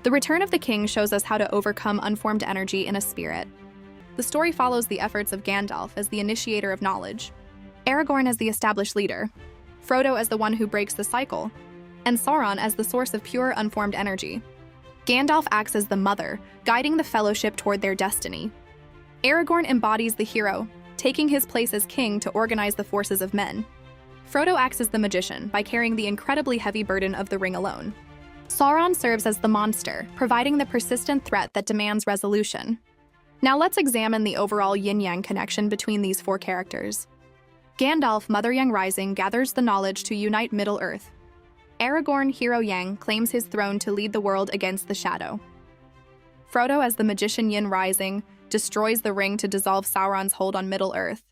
The Return of the King shows us how to overcome unformed energy in a spirit. The story follows the efforts of Gandalf as the initiator of knowledge, Aragorn as the established leader, Frodo as the one who breaks the cycle, and Sauron as the source of pure unformed energy. Gandalf acts as the mother, guiding the Fellowship toward their destiny. Aragorn embodies the hero, taking his place as king to organize the forces of men. Frodo acts as the magician by carrying the incredibly heavy burden of the ring alone. Sauron serves as the monster, providing the persistent threat that demands resolution. Now let's examine the overall yin-yang connection between these four characters. Gandalf, Mother Yang Rising, gathers the knowledge to unite Middle-earth. Aragorn, Hero Yang, claims his throne to lead the world against the shadow. Frodo, as the magician Yin Rising, destroys the ring to dissolve Sauron's hold on Middle-earth.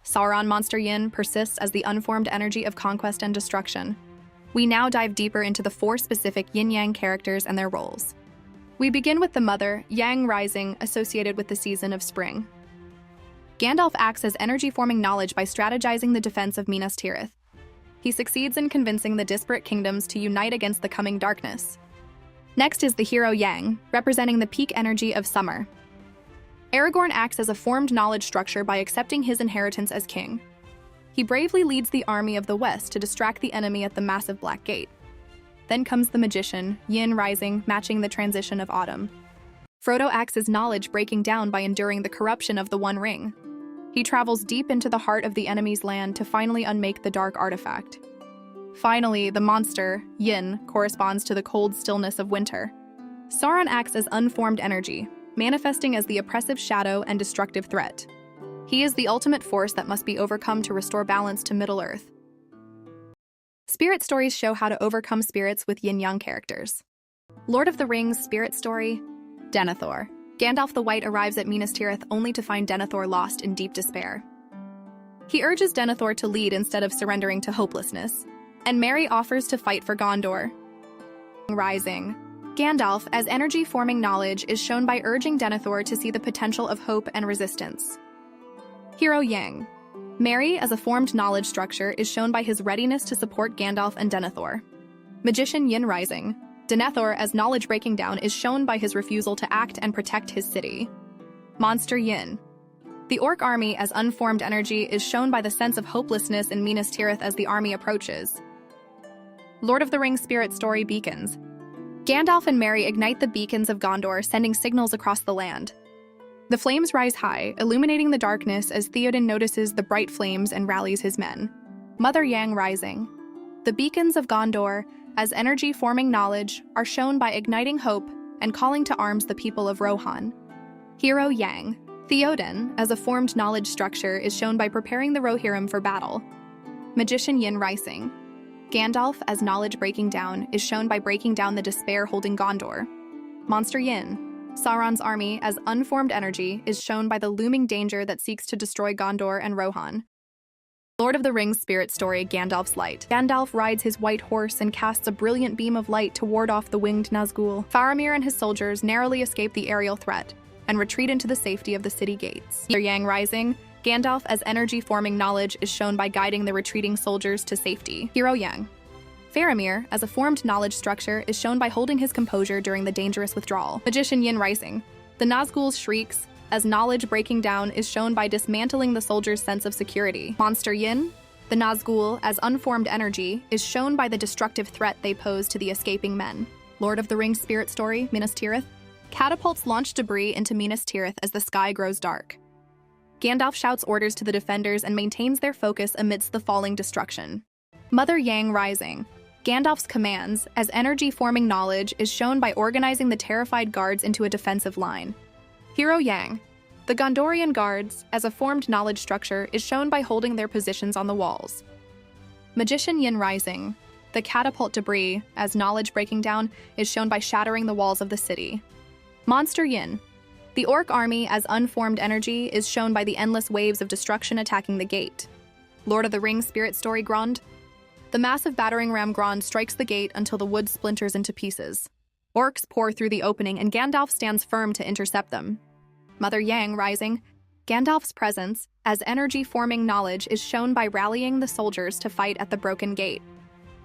Sauron Monster Yin persists as the unformed energy of conquest and destruction. We now dive deeper into the four specific yin-yang characters and their roles. We begin with the Mother, Yang Rising, associated with the season of spring. Gandalf acts as energy-forming knowledge by strategizing the defense of Minas Tirith. He succeeds in convincing the disparate kingdoms to unite against the coming darkness. Next is the hero Yang, representing the peak energy of summer. Aragorn acts as a formed knowledge structure by accepting his inheritance as king. He bravely leads the army of the West to distract the enemy at the massive Black Gate. Then comes the magician, Yin Rising, matching the transition of autumn. Frodo acts as knowledge breaking down by enduring the corruption of the One Ring. He travels deep into the heart of the enemy's land to finally unmake the dark artifact. Finally, the monster, Yin, corresponds to the cold stillness of winter. Sauron acts as unformed energy, manifesting as the oppressive shadow and destructive threat. He is the ultimate force that must be overcome to restore balance to Middle-earth. Spirit stories show how to overcome spirits with yin-yang characters. Lord of the Rings Spirit Story, Denethor. Gandalf the White arrives at Minas Tirith only to find Denethor lost in deep despair. He urges Denethor to lead instead of surrendering to hopelessness, and Merry offers to fight for Gondor. Rising. Gandalf, as energy-forming knowledge, is shown by urging Denethor to see the potential of hope and resistance. Hero Yang. Merry, as a formed knowledge structure, is shown by his readiness to support Gandalf and Denethor. Magician Yin Rising. Denethor, as knowledge breaking down, is shown by his refusal to act and protect his city. Monster Yin. The Orc army, as unformed energy, is shown by the sense of hopelessness in Minas Tirith as the army approaches. Lord of the Rings Spirit Story Beacons. Gandalf and Merry ignite the beacons of Gondor, sending signals across the land. The flames rise high, illuminating the darkness as Theoden notices the bright flames and rallies his men. Mother Yang Rising. The beacons of Gondor, as energy-forming knowledge, are shown by igniting hope and calling to arms the people of Rohan. Hero Yang. Theoden, as a formed knowledge structure, is shown by preparing the Rohirrim for battle. Magician Yin Rising. Gandalf, as knowledge breaking down, is shown by breaking down the despair holding Gondor. Monster Yin. Sauron's army, as unformed energy, is shown by the looming danger that seeks to destroy Gondor and Rohan. Lord of the Rings Spirit Story Gandalf's Light. Gandalf rides his white horse and casts a brilliant beam of light to ward off the winged Nazgul. Faramir and his soldiers narrowly escape the aerial threat and retreat into the safety of the city gates. Yang Rising. Gandalf, as energy-forming knowledge, is shown by guiding the retreating soldiers to safety. Hero Yang. Faramir, as a formed knowledge structure, is shown by holding his composure during the dangerous withdrawal. Magician Yin Rising. The Nazgul's shrieks, as knowledge breaking down, is shown by dismantling the soldiers' sense of security. Monster Yin. The Nazgul, as unformed energy, is shown by the destructive threat they pose to the escaping men. Lord of the Rings Spirit Story, Minas Tirith. Catapults launch debris into Minas Tirith as the sky grows dark. Gandalf shouts orders to the defenders and maintains their focus amidst the falling destruction. Mother Yang Rising. Gandalf's commands, as energy-forming knowledge, is shown by organizing the terrified guards into a defensive line. Hero Yang. The Gondorian guards, as a formed knowledge structure, is shown by holding their positions on the walls. Magician Yin Rising. The catapult debris, as knowledge breaking down, is shown by shattering the walls of the city. Monster Yin. The Orc army, as unformed energy, is shown by the endless waves of destruction attacking the gate. Lord of the Rings Spirit Story Grond. The massive battering ram Grond strikes the gate until the wood splinters into pieces. Orcs pour through the opening and Gandalf stands firm to intercept them. Mother Yang Rising. Gandalf's presence, as energy-forming knowledge, is shown by rallying the soldiers to fight at the broken gate.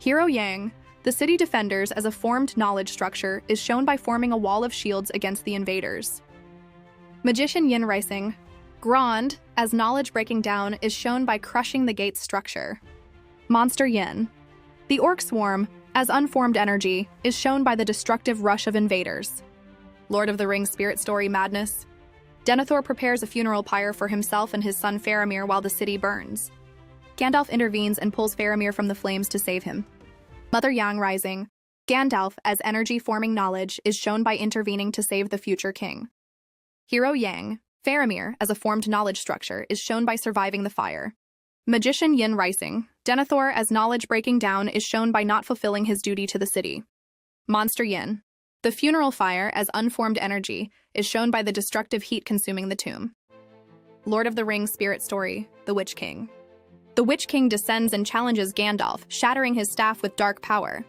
Hero Yang. The city defenders as a formed knowledge structure is shown by forming a wall of shields against the invaders. Magician Yin Rising. Grond, as knowledge breaking down, is shown by crushing the gate's structure. Monster Yin. The Orc Swarm, as unformed energy, is shown by the destructive rush of invaders. Lord of the Rings Spirit Story Madness. Denethor prepares a funeral pyre for himself and his son Faramir while the city burns. Gandalf intervenes and pulls Faramir from the flames to save him. Mother Yang Rising. Gandalf, as energy-forming knowledge, is shown by intervening to save the future king. Hero Yang. Faramir, as a formed knowledge structure, is shown by surviving the fire. Magician Yin Rising. Denethor, as knowledge breaking down, is shown by not fulfilling his duty to the city. Monster Yin. The funeral fire, as unformed energy, is shown by the destructive heat consuming the tomb. Lord of the Rings Spirit Story, The Witch King. The Witch King descends and challenges Gandalf, shattering his staff with dark power.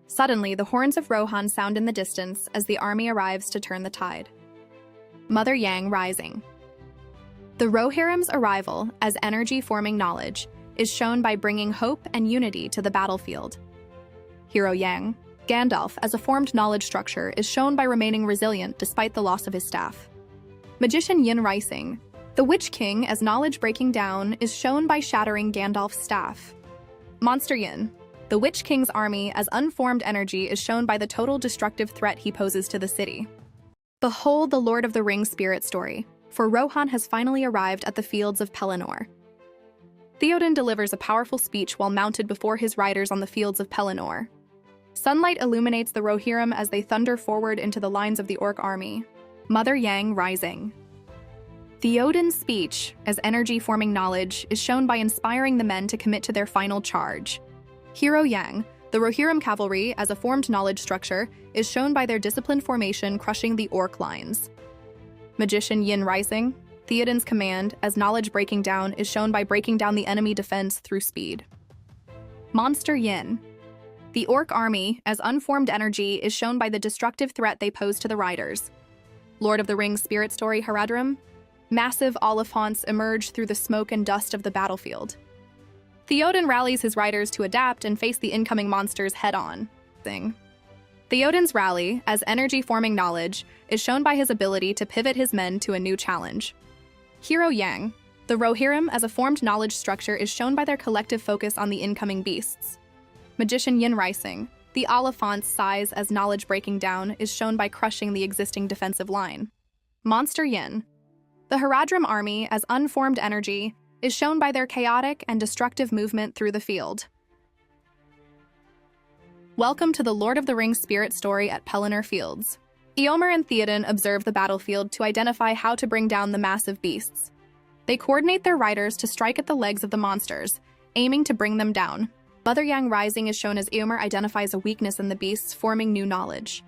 Suddenly, the horns of Rohan sound in the distance as the army arrives to turn the tide. Mother Yang Rising. The Rohirrim's arrival as energy-forming knowledge is shown by bringing hope and unity to the battlefield. Hero Yang. Gandalf, as a formed knowledge structure, is shown by remaining resilient despite the loss of his staff. Magician Yin Rising. The Witch King, as knowledge breaking down, is shown by shattering Gandalf's staff. Monster Yin. The Witch King's army, as unformed energy, is shown by the total destructive threat he poses to the city. Behold the Lord of the Rings Spirit Story, for Rohan has finally arrived at the fields of Pelennor. Theoden delivers a powerful speech while mounted before his riders on the fields of Pelennor. Sunlight illuminates the Rohirrim as they thunder forward into the lines of the Orc army. Mother Yang Rising. Theoden's speech, as energy-forming knowledge, is shown by inspiring the men to commit to their final charge. Hero Yang. The Rohirrim cavalry, as a formed knowledge structure, is shown by their disciplined formation crushing the Orc lines. Magician Yin Rising. Theoden's command, as knowledge breaking down, is shown by breaking down the enemy defense through speed. Monster Yin. The Orc army, as unformed energy, is shown by the destructive threat they pose to the riders. Lord of the Rings Spirit Story Haradrim. Massive Oliphants emerge through the smoke and dust of the battlefield. Theoden rallies his riders to adapt and face the incoming monsters head-on. Theoden's rally, as energy-forming knowledge, is shown by his ability to pivot his men to a new challenge. Hero Yang. The Rohirrim, as a formed knowledge structure, is shown by their collective focus on the incoming beasts. Magician Yin Rising. The Oliphant's size, as knowledge breaking down, is shown by crushing the existing defensive line. Monster Yin. The Haradrim army, as unformed energy, is shown by their chaotic and destructive movement through the field. Welcome to the Lord of the Rings Spirit Story at Pelennor Fields. Eomer and Theoden observe the battlefield to identify how to bring down the massive beasts. They coordinate their riders to strike at the legs of the monsters, aiming to bring them down. Mother Yang Rising is shown as Eomer identifies a weakness in the beasts, forming new knowledge.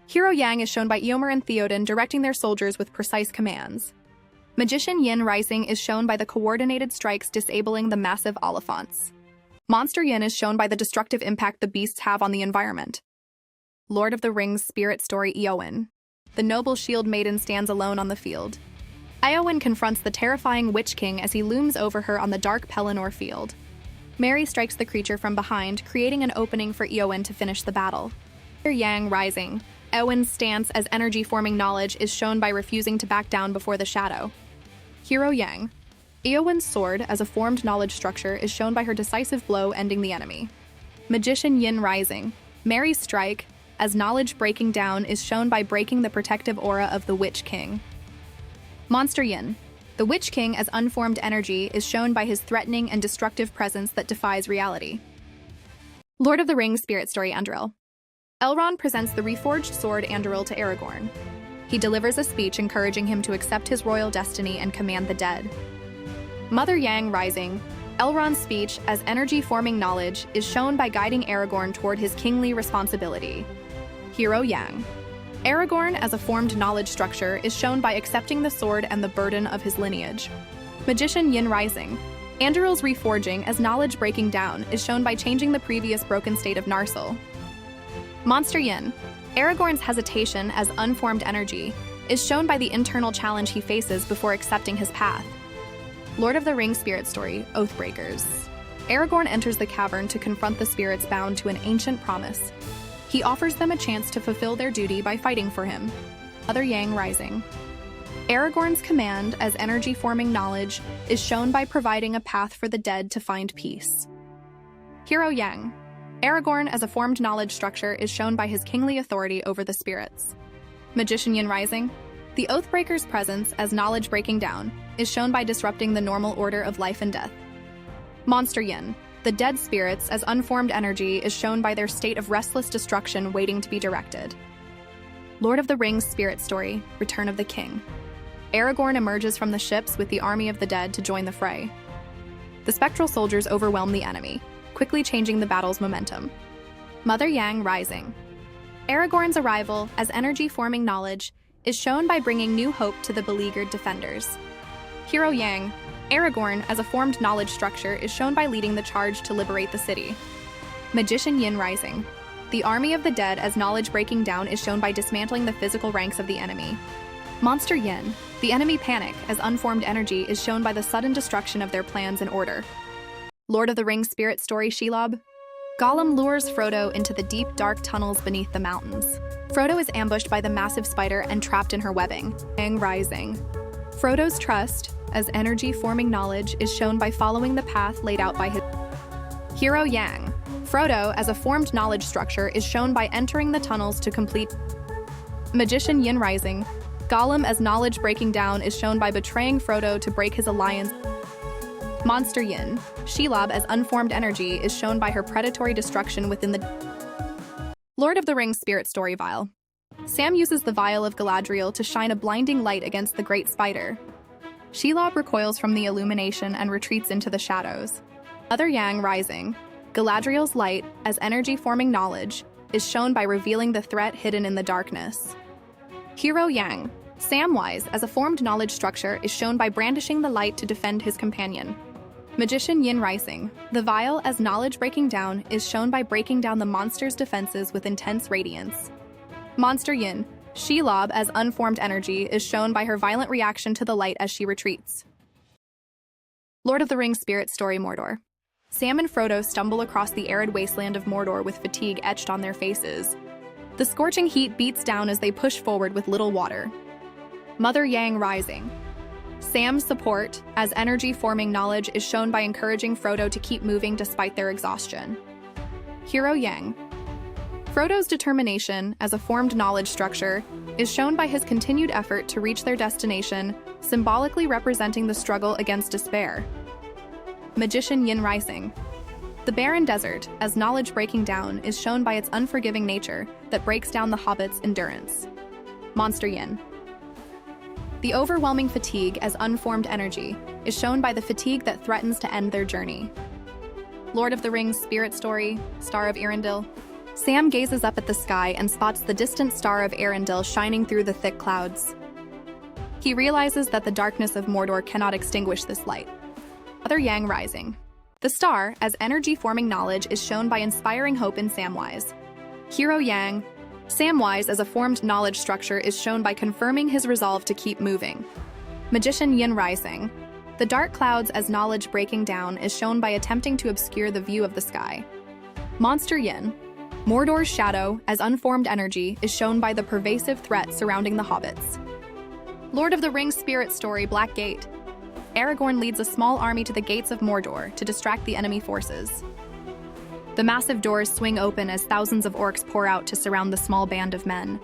Hero Yang is shown by Eomer and Theoden directing their soldiers with precise commands. Magician Yin Rising is shown by the coordinated strikes disabling the massive Oliphants. Monster Yin is shown by the destructive impact the beasts have on the environment. Lord of the Rings Spirit Story Eowyn. The noble shield maiden stands alone on the field. Eowyn confronts the terrifying Witch King as he looms over her on the dark Pelennor field. Merry strikes the creature from behind, creating an opening for Eowyn to finish the battle. Yang Rising. Eowyn's stance as energy-forming knowledge is shown by refusing to back down before the shadow. Hero Yang. Eowyn's sword, as a formed knowledge structure, is shown by her decisive blow ending the enemy. Magician Yin Rising. Merry's strike, as knowledge breaking down, is shown by breaking the protective aura of the Witch King. Monster Yin. The Witch King, as unformed energy, is shown by his threatening and destructive presence that defies reality. Lord of the Rings Spirit Story Anduril. Elrond presents the reforged sword Anduril to Aragorn. He delivers a speech encouraging him to accept his royal destiny and command the dead. Mother Yang Rising. Elrond's speech, as energy-forming knowledge, is shown by guiding Aragorn toward his kingly responsibility. Hero Yang. Aragorn, as a formed knowledge structure, is shown by accepting the sword and the burden of his lineage. Magician Yin Rising. Anduril's reforging, as knowledge breaking down, is shown by changing the previous broken state of Narsil. Monster Yin. Aragorn's hesitation as unformed energy is shown by the internal challenge he faces before accepting his path. Lord of the Rings Spirit Story Oathbreakers. Aragorn enters the cavern to confront the spirits bound to an ancient promise. He offers them a chance to fulfill their duty by fighting for him. Mother Yang rising. Aragorn's command as energy-forming knowledge is shown by providing a path for the dead to find peace. Hero Yang. Aragorn as a formed knowledge structure is shown by his kingly authority over the spirits. Magician Yin rising. The Oathbreaker's presence as knowledge breaking down is shown by disrupting the normal order of life and death. Monster Yin. The dead spirits as unformed energy is shown by their state of restless destruction waiting to be directed. Lord of the Rings spirit story, Return of the King. Aragorn emerges from the ships with the army of the dead to join the fray. The spectral soldiers overwhelm the enemy, quickly changing the battle's momentum. Mother Yang rising. Aragorn's arrival as energy-forming knowledge is shown by bringing new hope to the beleaguered defenders. Hero Yang. Aragorn as a formed knowledge structure is shown by leading the charge to liberate the city. Magician Yin rising. The army of the dead as knowledge breaking down is shown by dismantling the physical ranks of the enemy. Monster Yin. The enemy panic as unformed energy is shown by the sudden destruction of their plans and order. Lord of the Rings spirit story Shelob. Gollum lures Frodo into the deep, dark tunnels beneath the mountains. Frodo is ambushed by the massive spider and trapped in her webbing. Yang rising. Frodo's trust as energy-forming knowledge is shown by following the path laid out by his Hero Yang. Frodo as a formed knowledge structure is shown by entering the tunnels to complete. Magician Yin rising. Gollum as knowledge breaking down is shown by betraying Frodo to break his alliance. Monster Yin. Shelob as unformed energy is shown by her predatory destruction within the Lord of the Rings spirit story vial. Sam uses the vial of Galadriel to shine a blinding light against the great spider. Shelob recoils from the illumination and retreats into the shadows. Mother Yang rising. Galadriel's light, as energy-forming knowledge, is shown by revealing the threat hidden in the darkness. Hero Yang. Samwise, as a formed knowledge structure, is shown by brandishing the light to defend his companion. Magician Yin rising. The vial, as knowledge breaking down, is shown by breaking down the monster's defenses with intense radiance. Monster Yin. Shelob, as unformed energy, is shown by her violent reaction to the light as she retreats. Lord of the Rings spirit story Mordor. Sam and Frodo stumble across the arid wasteland of Mordor with fatigue etched on their faces. The scorching heat beats down as they push forward with little water. Mother Yang rising. Sam's support, as energy-forming knowledge, is shown by encouraging Frodo to keep moving despite their exhaustion. Hero Yang. Frodo's determination, as a formed knowledge structure, is shown by his continued effort to reach their destination, symbolically representing the struggle against despair. Magician Yin rising. The barren desert, as knowledge breaking down, is shown by its unforgiving nature that breaks down the hobbit's endurance. Monster Yin. The overwhelming fatigue as unformed energy is shown by the fatigue that threatens to end their journey. Lord of the Rings spirit story, Star of Eärendil. Sam gazes up at the sky and spots the distant star of Eärendil shining through the thick clouds. He realizes that the darkness of Mordor cannot extinguish this light. Mother Yang rising. The star, as energy-forming knowledge, is shown by inspiring hope in Samwise. Hero Yang. Samwise, as a formed knowledge structure, is shown by confirming his resolve to keep moving. Magician Yin rising. The dark clouds, as knowledge breaking down, is shown by attempting to obscure the view of the sky. Monster Yin. Mordor's shadow, as unformed energy, is shown by the pervasive threat surrounding the hobbits. Lord of the Rings spirit story Black Gate. Aragorn leads a small army to the gates of Mordor to distract the enemy forces. The massive doors swing open as thousands of orcs pour out to surround the small band of men.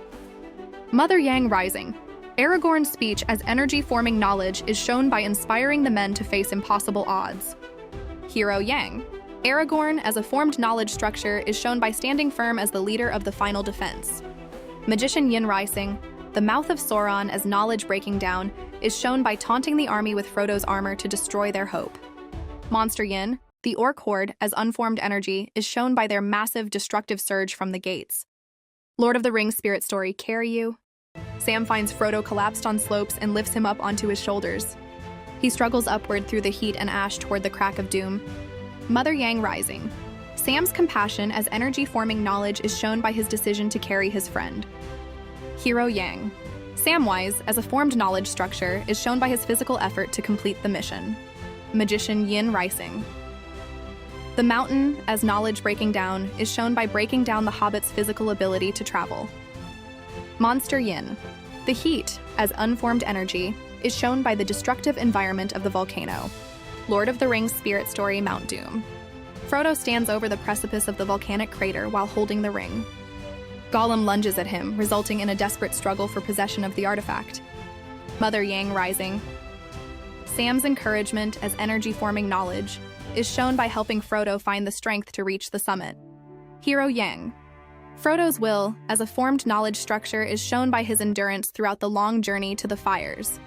Mother Yang rising. Aragorn's speech as energy-forming knowledge is shown by inspiring the men to face impossible odds. Hero Yang. Aragorn, as a formed knowledge structure, is shown by standing firm as the leader of the final defense. Magician Yin rising. The mouth of Sauron, as knowledge breaking down, is shown by taunting the army with Frodo's armor to destroy their hope. Monster Yin. The orc horde, as unformed energy, is shown by their massive destructive surge from the gates. Lord of the Rings spirit story Carry You. Sam finds Frodo collapsed on slopes and lifts him up onto his shoulders. He struggles upward through the heat and ash toward the crack of doom. Mother Yang rising. Sam's compassion as energy-forming knowledge is shown by his decision to carry his friend. Hero Yang. Samwise, as a formed knowledge structure, is shown by his physical effort to complete the mission. Magician Yin rising. The mountain, as knowledge breaking down, is shown by breaking down the hobbit's physical ability to travel. Monster Yin. The heat, as unformed energy, is shown by the destructive environment of the volcano. Lord of the Rings spirit story Mount Doom. Frodo stands over the precipice of the volcanic crater while holding the ring. Gollum lunges at him, resulting in a desperate struggle for possession of the artifact. Mother Yang rising. Sam's encouragement as energy-forming knowledge is shown by helping Frodo find the strength to reach the summit. Hero Yang. Frodo's will, as a formed knowledge structure, is shown by his endurance throughout the long journey to the fires.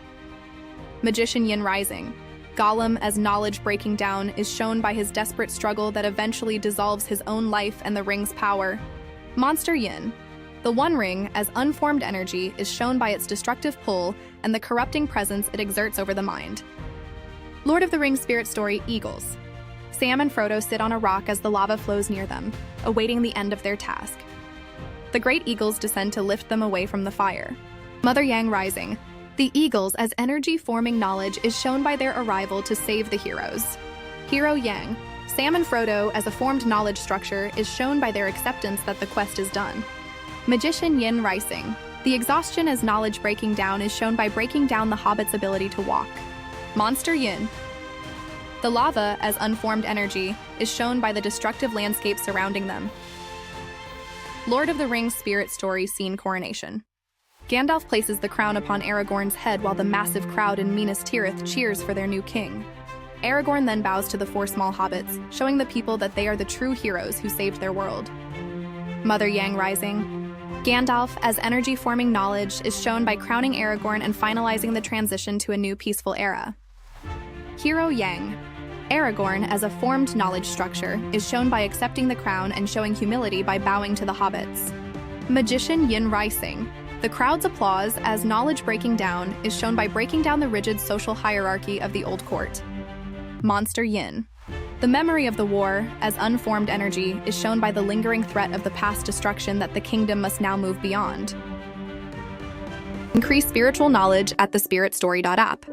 Magician Yin rising. Gollum, as knowledge breaking down, is shown by his desperate struggle that eventually dissolves his own life and the ring's power. Monster Yin. The One Ring, as unformed energy, is shown by its destructive pull and the corrupting presence it exerts over the mind. Lord of the Rings spirit story Eagles. Sam and Frodo sit on a rock as the lava flows near them, awaiting the end of their task. The great eagles descend to lift them away from the fire. Mother Yang rising. The eagles, as energy-forming knowledge, is shown by their arrival to save the heroes. Hero Yang. Sam and Frodo, as a formed knowledge structure, is shown by their acceptance that the quest is done. Magician Yin rising. The exhaustion as knowledge breaking down is shown by breaking down the hobbit's ability to walk. Monster Yin. The lava, as unformed energy, is shown by the destructive landscape surrounding them. Lord of the Rings spirit story scene coronation. Gandalf places the crown upon Aragorn's head while the massive crowd in Minas Tirith cheers for their new king. Aragorn then bows to the four small hobbits, showing the people that they are the true heroes who saved their world. Mother Yang rising. Gandalf, as energy-forming knowledge, is shown by crowning Aragorn and finalizing the transition to a new peaceful era. Hero Yang. Aragorn, as a formed knowledge structure, is shown by accepting the crown and showing humility by bowing to the hobbits. Magician Yin rising. The crowd's applause as knowledge breaking down is shown by breaking down the rigid social hierarchy of the old court. Monster Yin. The memory of the war, as unformed energy, is shown by the lingering threat of the past destruction that the kingdom must now move beyond. Increase spiritual knowledge at thespiritstory.app.